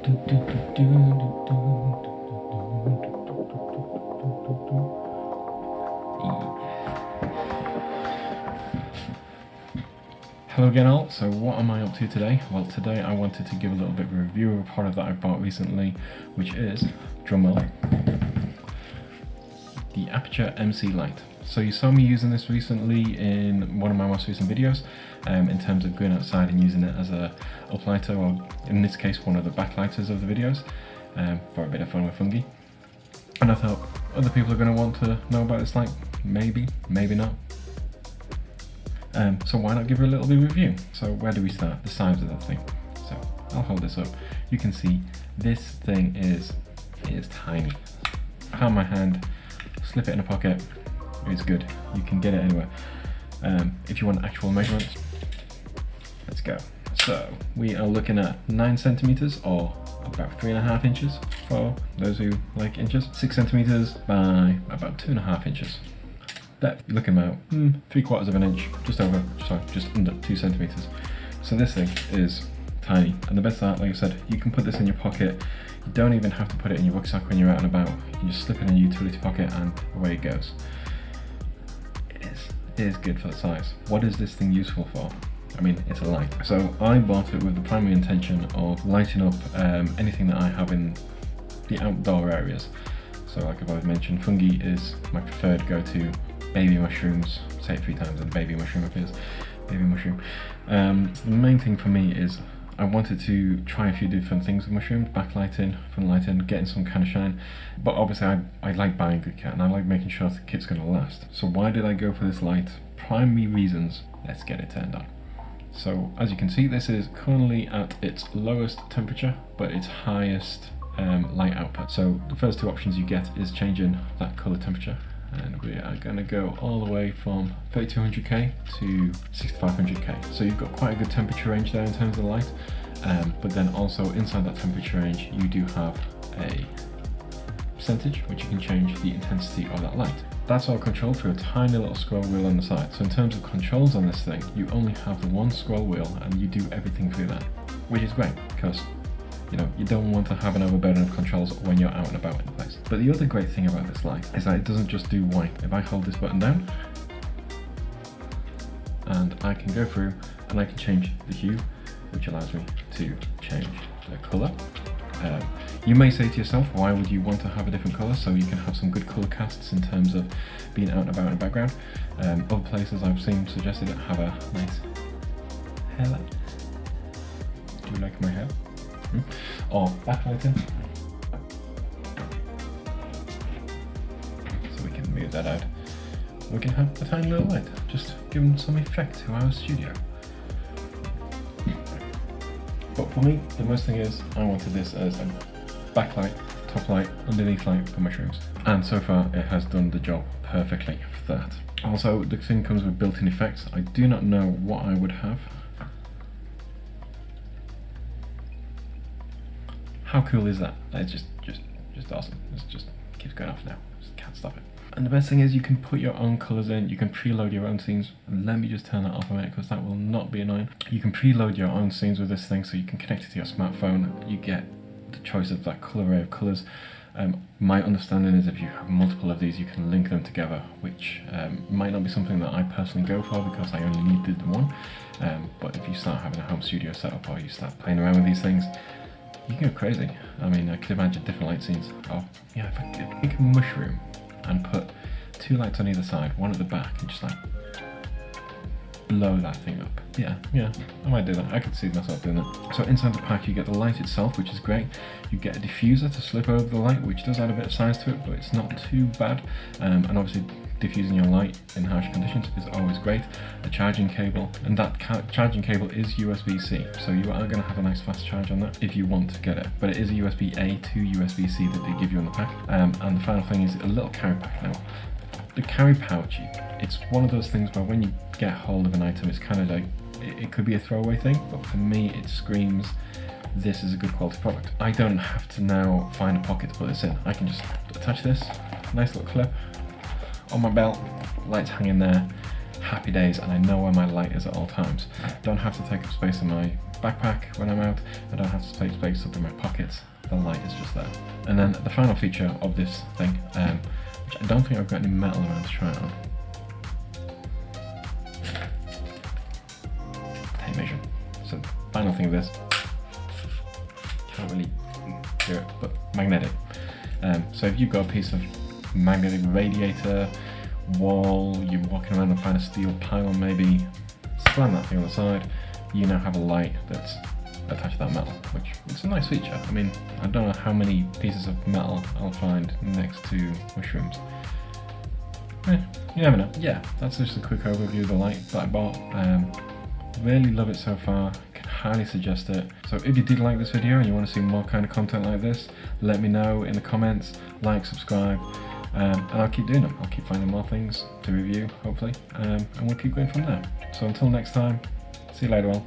Hello again all, so what am I up to today? Well, today I wanted to give a little bit of a review of a product that I bought recently, which is, drumroll, the Aputure MC light. So you saw me using this recently in one of my most recent videos, in terms of going outside and using it as a uplighter, or in this case one of the backlighters of the videos, for a bit of fun with fungi. And I thought other people are going to want to know about this light, maybe, maybe not. So why not give her a little bit of review? So where do we start? The size of the thing. So I'll hold this up. You can see this thing is tiny. I have my hand, slip it in a pocket, it's good. You can get it anywhere. If you want actual measurements, let's go. So we are looking at 9 centimeters or about 3.5 inches for those who like inches. 6 centimeters by about 2.5 inches. Depth, you're looking about 3/4 of an inch, just under 2 centimeters. So this thing is tiny, and the best part, like I said, you can put this in your pocket. You don't even have to put it in your rucksack when you're out and about. You can just slip it in a utility pocket and away it goes. It is good for the size. What is this thing useful for? I mean, it's a light. So I bought it with the primary intention of lighting up anything that I have in the outdoor areas. So like I've always mentioned, fungi is my preferred go-to. Baby mushrooms, say it 3 times and baby mushroom appears. Baby mushroom. The main thing for me is I wanted to try a few different things with mushrooms, backlighting, fun lighting, getting some kind of shine. But obviously I like buying good kit and I like making sure the kit's going to last. So why did I go for this light? Primary reasons. Let's get it turned on. So as you can see, this is currently at its lowest temperature, but its highest light output. So the first 2 options you get is changing that color temperature. And we are going to go all the way from 3200K to 6500K. So you've got quite a good temperature range there in terms of the light, but then also inside that temperature range you do have a percentage which you can change the intensity of that light. That's all controlled through a tiny little scroll wheel on the side. So in terms of controls on this thing, you only have the one scroll wheel and you do everything through that, which is great because you don't want to have an overburden of controls when you're out and about in the place. But the other great thing about this light is that it doesn't just do white. If I hold this button down, and I can go through and I can change the hue, which allows me to change the colour. You may say to yourself, why would you want to have a different colour? So you can have some good colour casts in terms of being out and about in the background. Other places I've seen suggested it have a nice hairlight. Do you like my hair? Or backlighting. So we can move that out. We can have a tiny little light, just giving some effect to our studio. But for me, the most thing is I wanted this as a backlight, top light, underneath light for mushrooms. And so far it has done the job perfectly for that. Also, the thing comes with built-in effects. I do not know what I would have. How cool is that? It's just awesome. It just keeps going off now. Just can't stop it. And the best thing is you can put your own colours in. You can preload your own scenes. And let me just turn that off a minute because that will not be annoying. You can preload your own scenes with this thing, so you can connect it to your smartphone. You get the choice of that colour array of colours. My understanding is if you have multiple of these, you can link them together, which might not be something that I personally go for because I only needed the one. But if you start having a home studio setup or you start playing around with these things, you can go crazy. I mean, I could imagine different light scenes. Oh, yeah, if I could make a mushroom and put 2 lights on either side, one at the back, and just like blow that thing up. Yeah, I might do that. I could see myself doing that. So inside the pack you get the light itself, which is great. You get a diffuser to slip over the light, which does add a bit of size to it, but it's not too bad. And obviously diffusing your light in harsh conditions is always great. A charging cable, and that charging cable is USB-C, so you are going to have a nice fast charge on that if you want to get it. But it is a USB-A to USB-C that they give you in the pack. And the final thing is a little carry pack now. The carry pouch, it's one of those things where when you get hold of an item, it's kind of like, it could be a throwaway thing, but for me it screams, this is a good quality product. I don't have to now find a pocket to put this in. I can just attach this, nice little clip, on my belt, lights hanging there, happy days, and I know where my light is at all times. I don't have to take up space in my backpack when I'm out, I don't have to take space up in my pockets, the light is just there. And then the final feature of this thing, which I don't think I've got any metal around to try it on. Tape measure. So final thing of this, can't really hear it, but magnetic. So if you've got a piece of magnetic radiator, wall, you're walking around and find a steel pylon maybe, slam that thing on the side, you now have a light that's attached to that metal, which is a nice feature. I mean, I don't know how many pieces of metal I'll find next to mushrooms. You never know. Yeah, that's just a quick overview of the light that I bought. Really love it so far, can highly suggest it. So if you did like this video and you want to see more kind of content like this, let me know in the comments, like, subscribe, and I'll keep doing them. I'll keep finding more things to review, hopefully, and we'll keep going from there. So until next time, see you later all.